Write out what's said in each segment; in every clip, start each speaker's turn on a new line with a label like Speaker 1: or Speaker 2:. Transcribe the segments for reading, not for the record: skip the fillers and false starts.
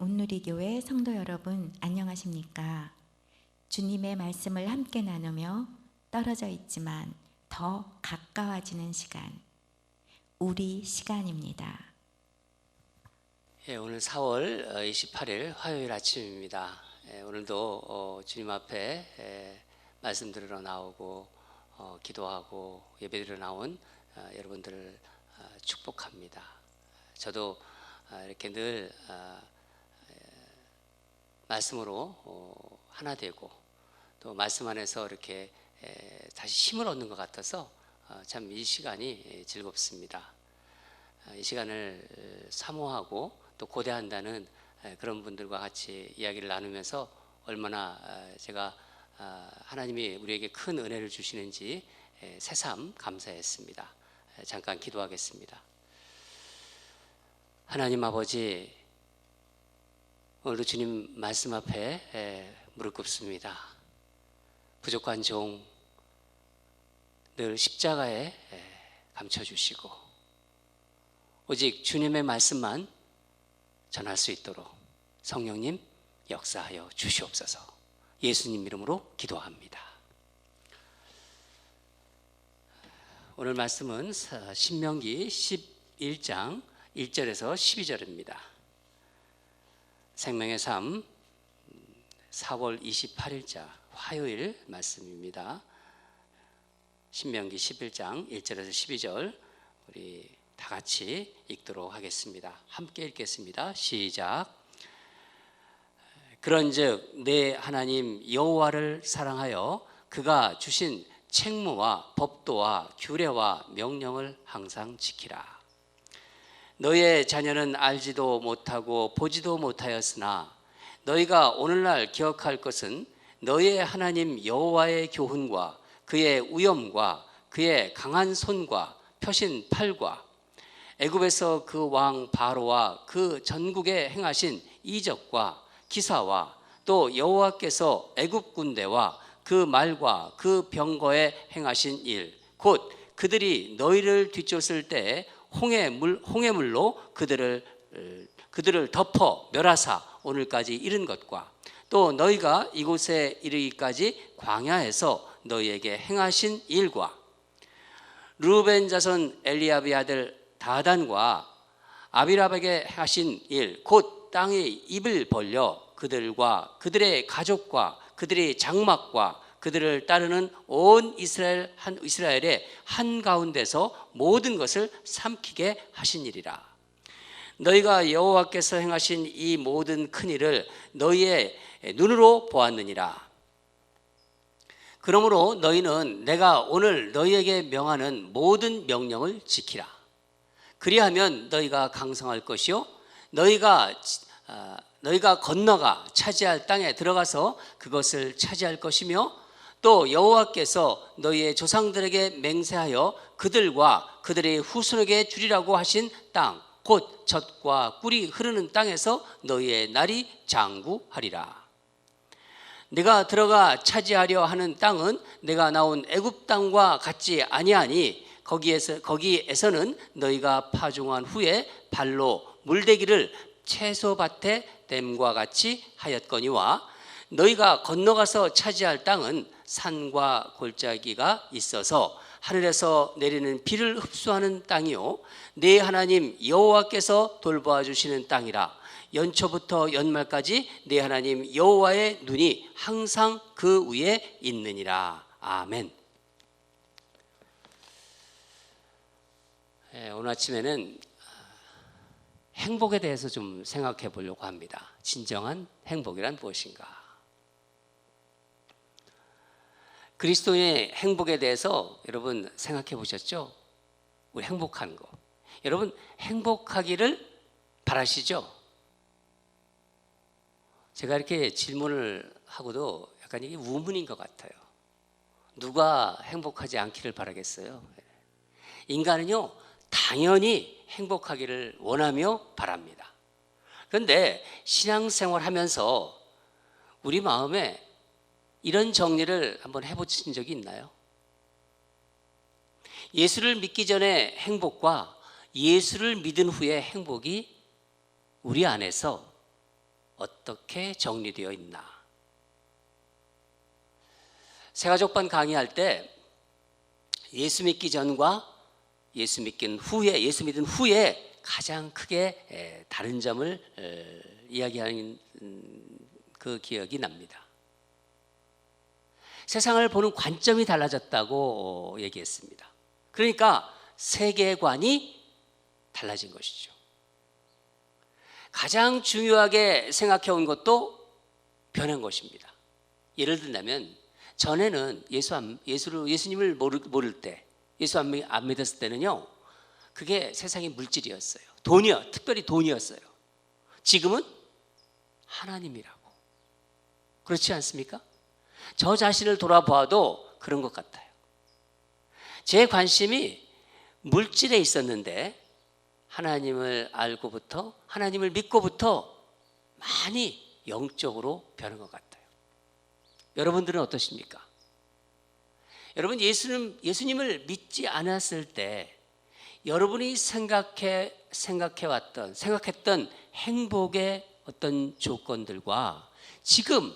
Speaker 1: 온누리교회 성도 여러분, 안녕하십니까? 주님의 말씀을 함께 나누며 떨어져 있지만 더 가까워지는 시간, 우리 시간입니다.
Speaker 2: 오늘 4월 28일 화요일 아침입니다. 오늘도 주님 앞에 말씀 들으러 나오고 기도하고 예배드리러 나온 여러분들을 축복합니다. 저도 이렇게 늘 말씀으로 하나 되고 또 말씀 안에서 이렇게 다시 힘을 얻는 것 같아서 참 이 시간이 즐겁습니다. 이 시간을 사모하고 또 고대한다는 그런 분들과 같이 이야기를 나누면서 얼마나 제가 하나님이 우리에게 큰 은혜를 주시는지 새삼 감사했습니다. 잠깐 기도하겠습니다. 하나님 아버지, 오늘도 주님 말씀 앞에 무릎 꿇습니다. 부족한 종 늘 십자가에 감춰주시고 오직 주님의 말씀만 전할 수 있도록 성령님 역사하여 주시옵소서. 예수님 이름으로 기도합니다. 오늘 말씀은 신명기 11장 1절에서 12절입니다. 생명의 삶 4월 28일자 화요일 말씀입니다. 신명기 11장 1절에서 12절 우리 다 같이 읽도록 하겠습니다. 함께 읽겠습니다. 시작. 그런즉 내 하나님 여호와를 사랑하여 그가 주신 책무와 법도와 규례와 명령을 항상 지키라. 너의 자녀는 알지도 못하고 보지도 못하였으나 너희가 오늘날 기억할 것은 너의 하나님 여호와의 교훈과 그의 위엄과 그의 강한 손과 펴신 팔과 애굽에서 그 왕 바로와 그 전국에 행하신 이적과 기사와 또 여호와께서 애굽 군대와 그 말과 그 병거에 행하신 일, 곧 그들이 너희를 뒤쫓을 때 홍해물로 그들을 덮어 멸하사 오늘까지 이른 것과 또 너희가 이곳에 이르기까지 광야에서 너희에게 행하신 일과 르우벤 자손 엘리압의 아들 다단과 아비랍에게 하신 일, 곧 땅의 입을 벌려 그들과 그들의 가족과 그들의 장막과 그들을 따르는 온 이스라엘의 한가운데서 모든 것을 삼키게 하신 일이라. 너희가 여호와께서 행하신 이 모든 큰 일을 너희의 눈으로 보았느니라. 그러므로 너희는 내가 오늘 너희에게 명하는 모든 명령을 지키라. 그리하면 너희가 강성할 것이요 너희가 건너가 차지할 땅에 들어가서 그것을 차지할 것이며 또 여호와께서 너희의 조상들에게 맹세하여 그들과 그들의 후손에게 주리라고 하신 땅, 곧 젖과 꿀이 흐르는 땅에서 너희의 날이 장구하리라. 내가 들어가 차지하려 하는 땅은 내가 나온 애굽 땅과 같지 아니하니 거기에서는 너희가 파종한 후에 발로 물대기를 채소밭에 댐과 같이 하였거니와 너희가 건너가서 차지할 땅은 산과 골짜기가 있어서 하늘에서 내리는 비를 흡수하는 땅이요 네 하나님 여호와께서 돌보아 주시는 땅이라. 연초부터 연말까지 네 하나님 여호와의 눈이 항상 그 위에 있느니라. 아멘. 오늘 아침에는 행복에 대해서 좀 생각해 보려고 합니다. 진정한 행복이란 무엇인가? 그리스도의 행복에 대해서 여러분 생각해 보셨죠? 우리 행복한 거. 여러분 행복하기를 바라시죠? 제가 이렇게 질문을 하고도 약간 이게 우문인 것 같아요. 누가 행복하지 않기를 바라겠어요? 인간은요, 당연히 행복하기를 원하며 바랍니다. 그런데 신앙생활 하면서 우리 마음에 이런 정리를 한번 해보신 적이 있나요? 예수를 믿기 전에 행복과 예수를 믿은 후의 행복이 우리 안에서 어떻게 정리되어 있나? 새가족반 강의할 때 예수 믿기 전과 예수 믿은 후에 가장 크게 다른 점을 이야기하는 그 기억이 납니다. 세상을 보는 관점이 달라졌다고 얘기했습니다. 그러니까 세계관이 달라진 것이죠. 가장 중요하게 생각해 온 것도 변한 것입니다. 예를 들면 전에는 예수님을 모를 때, 예수 안 믿었을 때는요, 그게 세상의 물질이었어요. 특별히 돈이었어요. 지금은 하나님이라고. 그렇지 않습니까? 저 자신을 돌아보아도 그런 것 같아요. 제 관심이 물질에 있었는데 하나님을 알고부터, 하나님을 믿고부터 많이 영적으로 변한 것 같아요. 여러분들은 어떠십니까? 여러분, 예수님을 믿지 않았을 때 여러분이 생각했던 행복의 어떤 조건들과 지금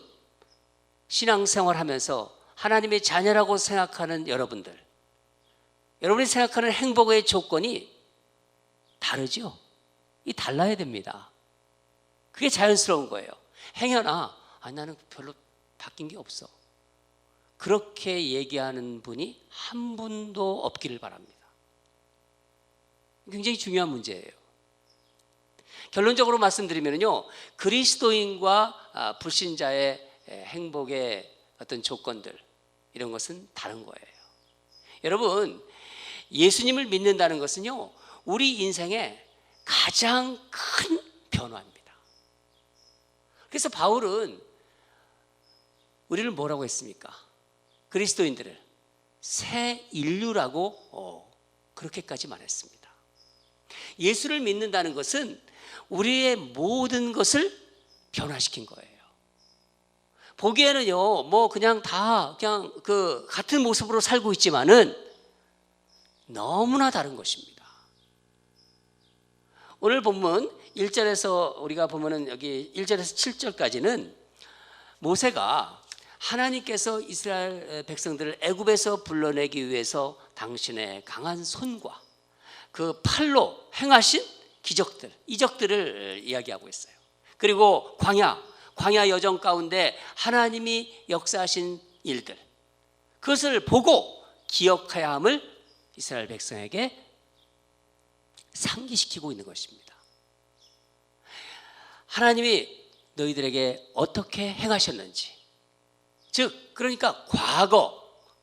Speaker 2: 신앙생활하면서 하나님의 자녀라고 생각하는 여러분들이 생각하는 행복의 조건이 다르죠? 이 달라야 됩니다. 그게 자연스러운 거예요. 행여나 나는 별로 바뀐 게 없어, 그렇게 얘기하는 분이 한 분도 없기를 바랍니다. 굉장히 중요한 문제예요. 결론적으로 말씀드리면요, 그리스도인과 불신자의 행복의 어떤 조건들, 이런 것은 다른 거예요. 여러분, 예수님을 믿는다는 것은요, 우리 인생의 가장 큰 변화입니다. 그래서 바울은 우리를 뭐라고 했습니까? 그리스도인들을 새 인류라고 그렇게까지 말했습니다. 예수를 믿는다는 것은 우리의 모든 것을 변화시킨 거예요. 보기에는요, 그냥 그 같은 모습으로 살고 있지만은 너무나 다른 것입니다. 오늘 본문 1절에서 우리가 보면은 여기 1절에서 7절까지는 모세가 하나님께서 이스라엘 백성들을 애굽에서 불러내기 위해서 당신의 강한 손과 그 팔로 행하신 기적들, 이적들을 이야기하고 있어요. 그리고 광야 여정 가운데 하나님이 역사하신 일들, 그것을 보고 기억해야 함을 이스라엘 백성에게 상기시키고 있는 것입니다. 하나님이 너희들에게 어떻게 행하셨는지, 즉 그러니까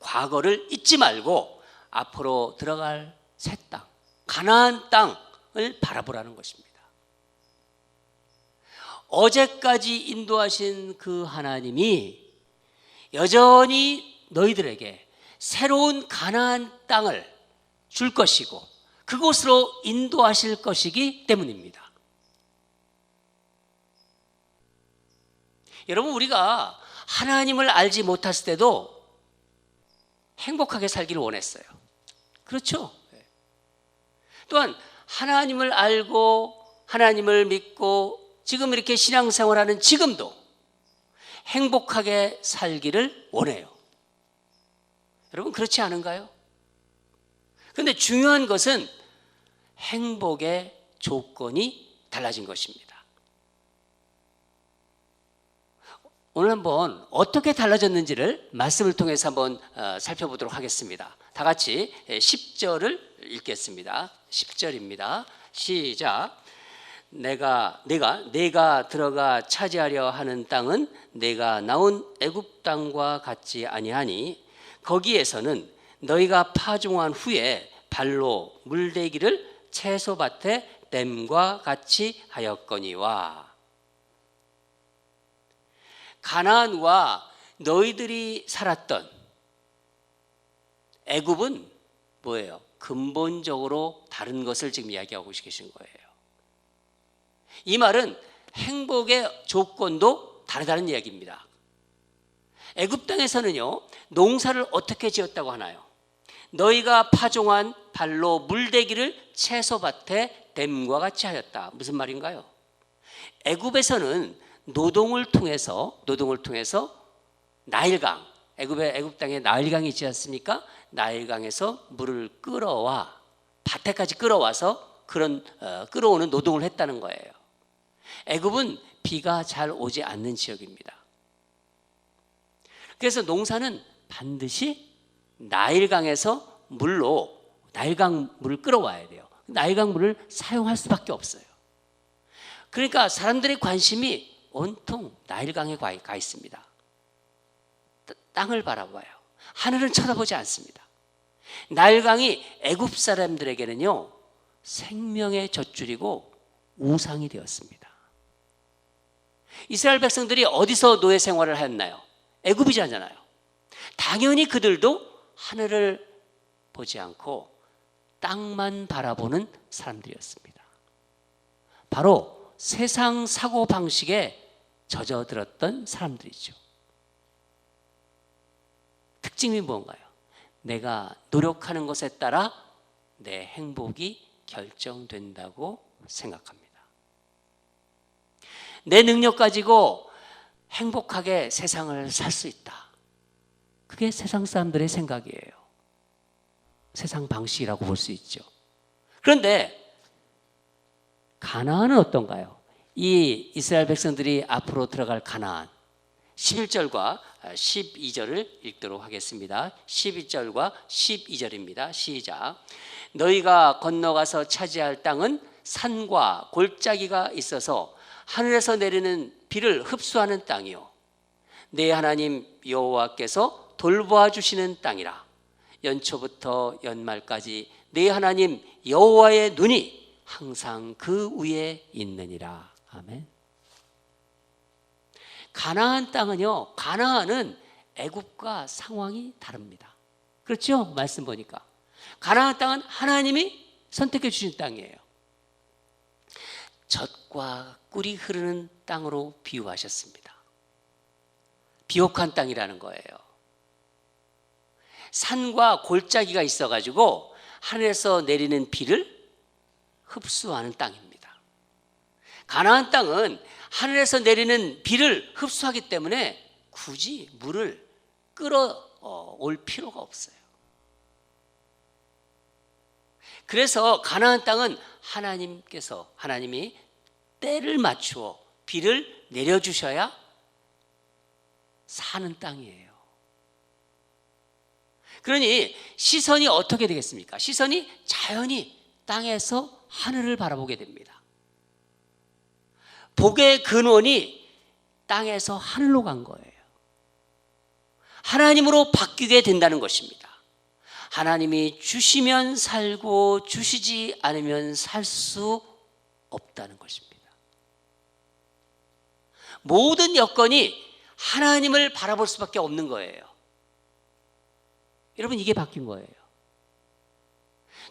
Speaker 2: 과거를 잊지 말고 앞으로 들어갈 새 땅, 가나안 땅을 바라보라는 것입니다. 어제까지 인도하신 그 하나님이 여전히 너희들에게 새로운 가나안 땅을 줄 것이고 그곳으로 인도하실 것이기 때문입니다. 여러분, 우리가 하나님을 알지 못했을 때도 행복하게 살기를 원했어요. 그렇죠? 또한 하나님을 알고 하나님을 믿고 지금 이렇게 신앙생활하는 지금도 행복하게 살기를 원해요. 여러분, 그렇지 않은가요? 그런데 중요한 것은 행복의 조건이 달라진 것입니다. 오늘 한번 어떻게 달라졌는지를 말씀을 통해서 한번 살펴보도록 하겠습니다. 다 같이 10절을 읽겠습니다. 10절입니다. 시작. 내가 들어가 차지하려 하는 땅은 내가 나온 애굽 땅과 같지 아니하니 거기에서는 너희가 파종한 후에 발로 물대기를 채소밭에 댐과 같이 하였거니와. 가나안과 너희들이 살았던 애굽은 뭐예요? 근본적으로 다른 것을 지금 이야기하고 계신 거예요. 이 말은 행복의 조건도 다르다는 이야기입니다. 애굽 땅에서는요, 농사를 어떻게 지었다고 하나요? 너희가 파종한 발로 물대기를 채소밭에 댐과 같이 하였다. 무슨 말인가요? 애굽에서는 노동을 통해서 나일강, 애굽 땅에 나일강이 있지 않습니까? 나일강에서 물을 끌어와 밭에까지 끌어와서 그런 끌어오는 노동을 했다는 거예요. 애굽은 비가 잘 오지 않는 지역입니다. 그래서 농사는 반드시 나일강에서 나일강 물을 끌어와야 돼요. 나일강 물을 사용할 수밖에 없어요. 그러니까 사람들의 관심이 온통 나일강에 가 있습니다. 땅을 바라봐요. 하늘은 쳐다보지 않습니다. 나일강이 애굽 사람들에게는요, 생명의 젖줄이고 우상이 되었습니다. 이스라엘 백성들이 어디서 노예 생활을 했나요? 애굽이잖아요. 당연히 그들도 하늘을 보지 않고 땅만 바라보는 사람들이었습니다. 바로 세상 사고 방식에 젖어들었던 사람들이죠. 특징이 뭔가요? 내가 노력하는 것에 따라 내 행복이 결정된다고 생각합니다. 내 능력 가지고 행복하게 세상을 살 수 있다. 그게 세상 사람들의 생각이에요. 세상 방식이라고 볼 수 있죠. 그런데 가나안은 어떤가요? 이 이스라엘 백성들이 앞으로 들어갈 가나안 11절과 12절을 읽도록 하겠습니다. 11절과 12절입니다. 시작. 너희가 건너가서 차지할 땅은 산과 골짜기가 있어서 하늘에서 내리는 비를 흡수하는 땅이요 내 하나님 여호와께서 돌보아 주시는 땅이라. 연초부터 연말까지 내 하나님 여호와의 눈이 항상 그 위에 있느니라. 아멘. 가나안 땅은요, 가나안은 애굽과 상황이 다릅니다. 그렇죠? 말씀 보니까 가나안 땅은 하나님이 선택해 주신 땅이에요. 젖과 꿀이 흐르는 땅으로 비유하셨습니다. 비옥한 땅이라는 거예요. 산과 골짜기가 있어가지고 하늘에서 내리는 비를 흡수하는 땅입니다. 가나안 땅은 하늘에서 내리는 비를 흡수하기 때문에 굳이 물을 끌어올 필요가 없어요. 그래서 가나안 땅은 하나님이 때를 맞추어 비를 내려주셔야 사는 땅이에요. 그러니 시선이 어떻게 되겠습니까? 시선이 자연히 땅에서 하늘을 바라보게 됩니다. 복의 근원이 땅에서 하늘로 간 거예요. 하나님으로 바뀌게 된다는 것입니다. 하나님이 주시면 살고 주시지 않으면 살 수 없다는 것입니다. 모든 여건이 하나님을 바라볼 수밖에 없는 거예요. 여러분, 이게 바뀐 거예요.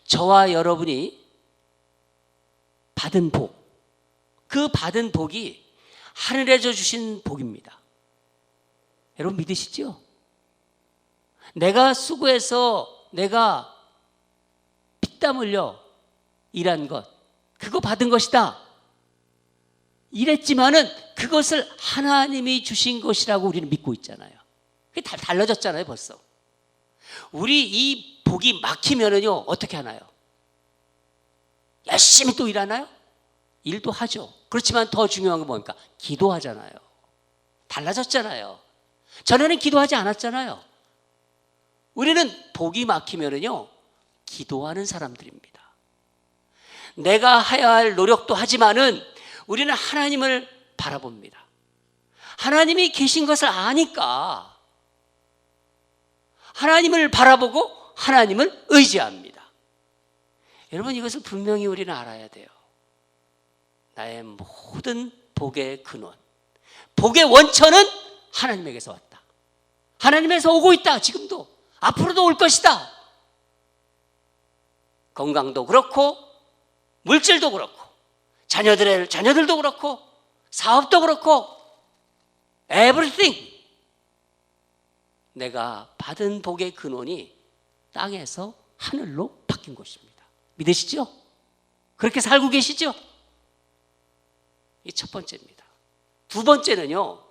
Speaker 2: 저와 여러분이 받은 복, 그 받은 복이 하늘에서 주신 복입니다. 여러분 믿으시죠? 내가 수고해서 내가 피땀 흘려 일한 것, 그거 받은 것이다. 이랬지만은 그것을 하나님이 주신 것이라고 우리는 믿고 있잖아요. 그게 다 달라졌잖아요, 벌써. 우리 이 복이 막히면은요, 어떻게 하나요? 열심히 또 일하나요? 일도 하죠. 그렇지만 더 중요한 건 뭡니까? 기도하잖아요. 달라졌잖아요. 전에는 기도하지 않았잖아요. 우리는 복이 막히면은요, 기도하는 사람들입니다. 내가 해야 할 노력도 하지만은 우리는 하나님을 바라봅니다. 하나님이 계신 것을 아니까 하나님을 바라보고 하나님을 의지합니다. 여러분, 이것을 분명히 우리는 알아야 돼요. 나의 모든 복의 근원, 복의 원천은 하나님에게서 왔다. 하나님에서 오고 있다. 지금도 앞으로도 올 것이다. 건강도 그렇고 물질도 그렇고 자녀들도 그렇고 사업도 그렇고 everything. 내가 받은 복의 근원이 땅에서 하늘로 바뀐 것입니다. 믿으시죠? 그렇게 살고 계시죠? 이 첫 번째입니다. 두 번째는요,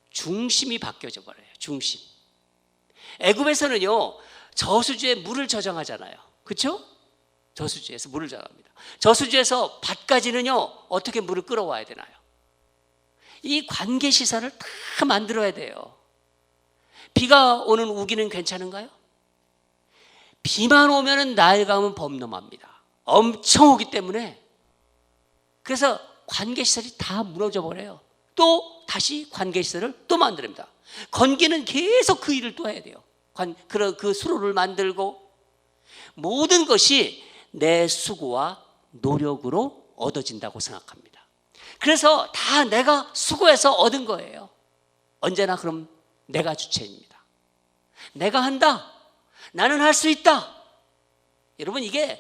Speaker 2: 중심이 바뀌어져 버려요. 중심. 애굽에서는요, 저수지에 물을 저장하잖아요. 그렇죠? 저수지에서 물을 저장합니다. 저수지에서 밭까지는요, 어떻게 물을 끌어와야 되나요? 이 관계 시설을 다 만들어야 돼요. 비가 오는 우기는 괜찮은가요? 비만 오면은 나일강은 범람합니다. 엄청 오기 때문에. 그래서 관계 시설이 다 무너져 버려요. 또 다시 관계 시설을 또 만듭니다. 건기는 계속 그 일을 또 해야 돼요. 그 수로를 만들고, 모든 것이 내 수고와 노력으로 얻어진다고 생각합니다. 그래서 다 내가 수고해서 얻은 거예요. 언제나 그럼 내가 주체입니다. 내가 한다. 나는 할 수 있다. 여러분, 이게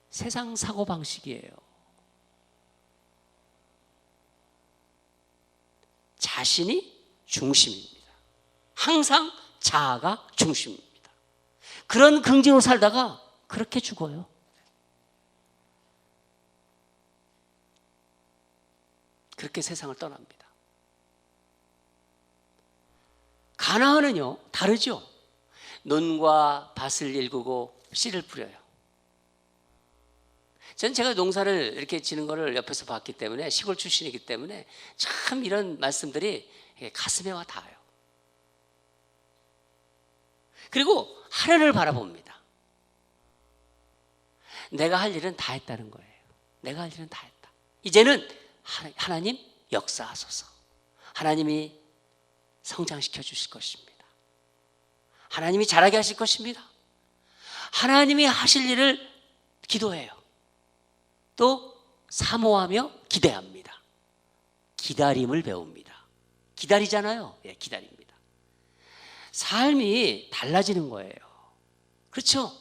Speaker 2: 세상 사고방식이에요. 자신이 중심입니다. 항상 자아가 중심입니다. 그런 긍지로 살다가 그렇게 죽어요. 그렇게 세상을 떠납니다. 가나안은요, 다르죠. 논과 밭을 일구고 씨를 뿌려요. 전 제가 농사를 이렇게 지는 거를 옆에서 봤기 때문에, 시골 출신이기 때문에 참 이런 말씀들이 가슴에 와 닿아요. 그리고 하늘을 바라봅니다. 내가 할 일은 다 했다는 거예요. 내가 할 일은 다 했다. 이제는 하나님 역사하소서. 하나님이 성장시켜 주실 것입니다. 하나님이 잘하게 하실 것입니다. 하나님이 하실 일을 기도해요. 또 사모하며 기대합니다. 기다림을 배웁니다. 기다리잖아요. 예, 기다립니다. 삶이 달라지는 거예요. 그렇죠?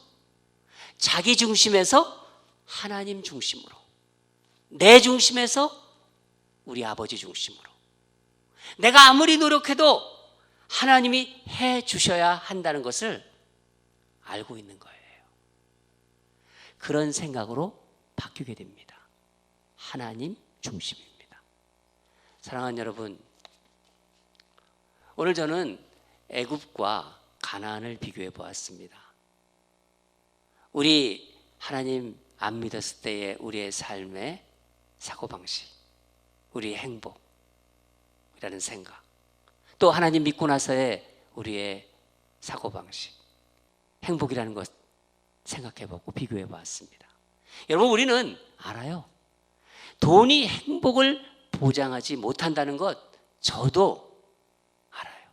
Speaker 2: 자기 중심에서 하나님 중심으로, 내 중심에서 우리 아버지 중심으로. 내가 아무리 노력해도 하나님이 해 주셔야 한다는 것을 알고 있는 거예요. 그런 생각으로 바뀌게 됩니다. 하나님 중심입니다. 사랑하는 여러분, 오늘 저는 애굽과 가나안을 비교해 보았습니다. 우리 하나님 안 믿었을 때의 우리의 삶의 사고방식, 우리의 행복이라는 생각, 또 하나님 믿고 나서의 우리의 사고방식, 행복이라는 것 생각해보고 비교해봤습니다. 여러분, 우리는 알아요. 돈이 행복을 보장하지 못한다는 것 저도 알아요.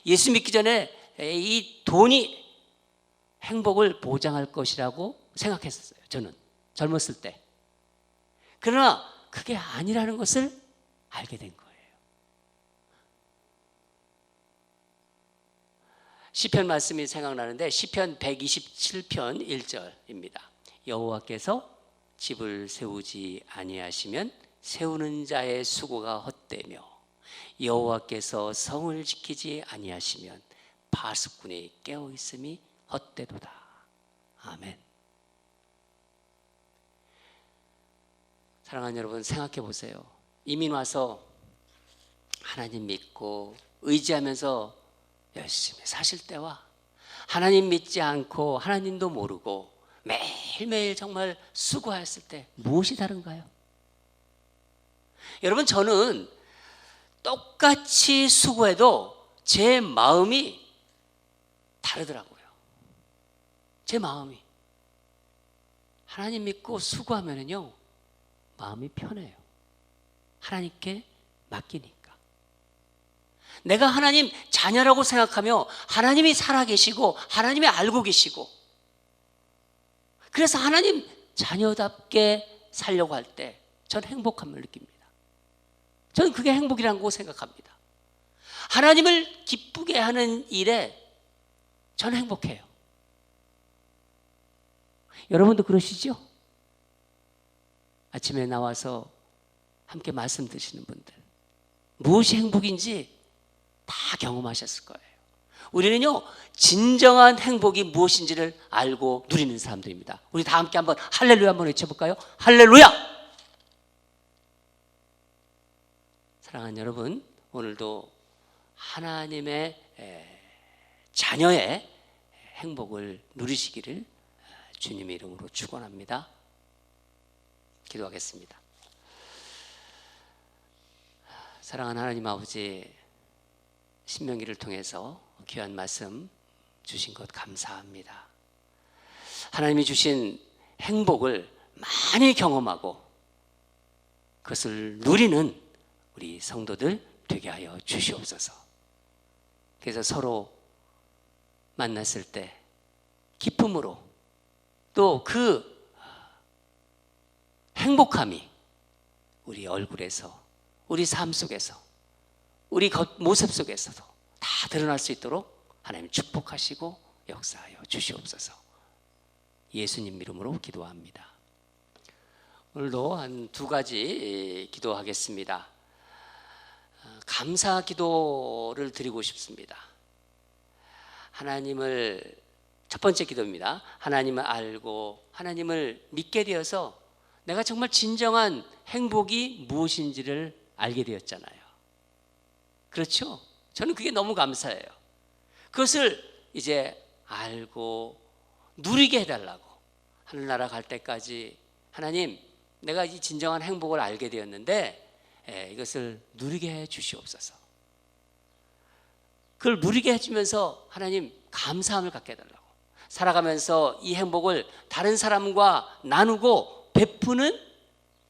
Speaker 2: 예수 믿기 전에 이 돈이 행복을 보장할 것이라고 생각했었어요. 저는 젊었을 때. 그러나 그게 아니라는 것을 알게 된 거예요. 시편 말씀이 생각나는데, 시편 127편 1절입니다. 여호와께서 집을 세우지 아니하시면 세우는 자의 수고가 헛되며, 여호와께서 성을 지키지 아니하시면 파수꾼이 깨어 있음이 헛되도다. 아멘. 사랑하는 여러분, 생각해 보세요. 이민 와서 하나님 믿고 의지하면서 열심히 사실 때와 하나님 믿지 않고 하나님도 모르고 매일매일 정말 수고했을 때 무엇이 다른가요? 여러분, 저는 똑같이 수고해도 제 마음이 다르더라고요. 제 마음이. 하나님 믿고 수고하면은요, 마음이 편해요. 하나님께 맡기니까. 내가 하나님 자녀라고 생각하며 하나님이 살아계시고 하나님이 알고 계시고, 그래서 하나님 자녀답게 살려고 할 때 전 행복함을 느낍니다. 저는 그게 행복이라고 생각합니다. 하나님을 기쁘게 하는 일에 전 행복해요. 여러분도 그러시죠? 아침에 나와서 함께 말씀 드시는 분들, 무엇이 행복인지 다 경험하셨을 거예요. 우리는요, 진정한 행복이 무엇인지를 알고 누리는 사람들입니다. 우리 다 함께 한번 할렐루야 한번 외쳐볼까요? 할렐루야! 사랑하는 여러분, 오늘도 하나님의 자녀의 행복을 누리시기를 주님의 이름으로 축원합니다. 기도하겠습니다. 사랑하는 하나님 아버지, 신명기를 통해서 귀한 말씀 주신 것 감사합니다. 하나님이 주신 행복을 많이 경험하고 그것을 누리는 우리 성도들 되게 하여 주시옵소서. 그래서 서로 만났을 때 기쁨으로 또 그 행복함이 우리 얼굴에서, 우리 삶 속에서, 우리 겉모습 속에서도 다 드러날 수 있도록 하나님 축복하시고 역사하여 주시옵소서. 예수님 이름으로 기도합니다. 오늘도 한 두 가지 기도하겠습니다. 감사 기도를 드리고 싶습니다. 하나님을, 첫 번째 기도입니다. 하나님을 알고 하나님을 믿게 되어서 내가 정말 진정한 행복이 무엇인지를 알게 되었잖아요. 그렇죠? 저는 그게 너무 감사해요. 그것을 이제 알고 누리게 해달라고, 하늘나라 갈 때까지 하나님, 내가 이 진정한 행복을 알게 되었는데 이것을 누리게 해 주시옵소서. 그걸 누리게 해주면서 하나님 감사함을 갖게 해달라고, 살아가면서 이 행복을 다른 사람과 나누고 베푸는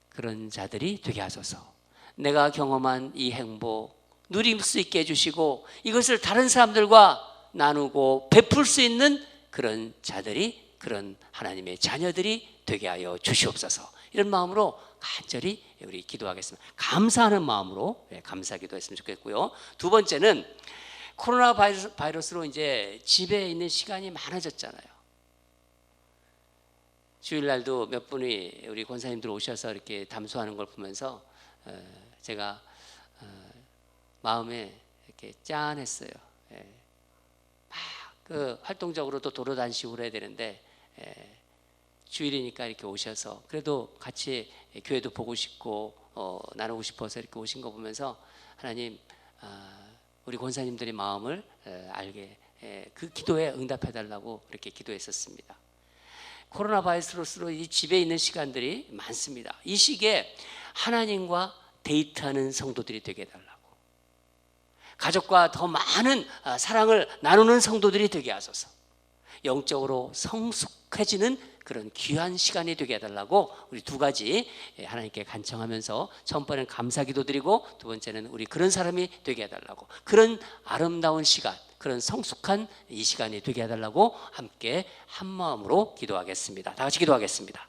Speaker 2: 그런 자들이 되게 하소서. 내가 경험한 이 행복 누릴 수 있게 해주시고 이것을 다른 사람들과 나누고 베풀 수 있는 그런 자들이, 그런 하나님의 자녀들이 되게 하여 주시옵소서. 이런 마음으로 간절히 우리 기도하겠습니다. 감사하는 마음으로 감사 기도했으면 좋겠고요. 두 번째는 코로나 바이러스로 이제 집에 있는 시간이 많아졌잖아요. 주일날도 몇 분이 우리 권사님들 오셔서 이렇게 담소하는 걸 보면서 제가 마음에 이렇게 짠했어요. 막 그 활동적으로 또 돌아다니시고 그래야 되는데 주일이니까 이렇게 오셔서 그래도 같이 교회도 보고 싶고 나누고 싶어서 이렇게 오신 거 보면서 하나님, 우리 권사님들의 마음을 알게 그 기도에 응답해 달라고 이렇게 기도했었습니다. 코로나 바이러스로 이 집에 있는 시간들이 많습니다. 이 시기에 하나님과 데이트하는 성도들이 되게 해달라고, 가족과 더 많은 사랑을 나누는 성도들이 되게 하소서. 영적으로 성숙해지는 그런 귀한 시간이 되게 해달라고 우리 두 가지 하나님께 간청하면서, 첫 번째는 감사 기도 드리고 두 번째는 우리 그런 사람이 되게 해달라고, 그런 아름다운 시간, 그런 성숙한 이 시간이 되게 해달라고 함께 한 마음으로 기도하겠습니다. 다 같이 기도하겠습니다.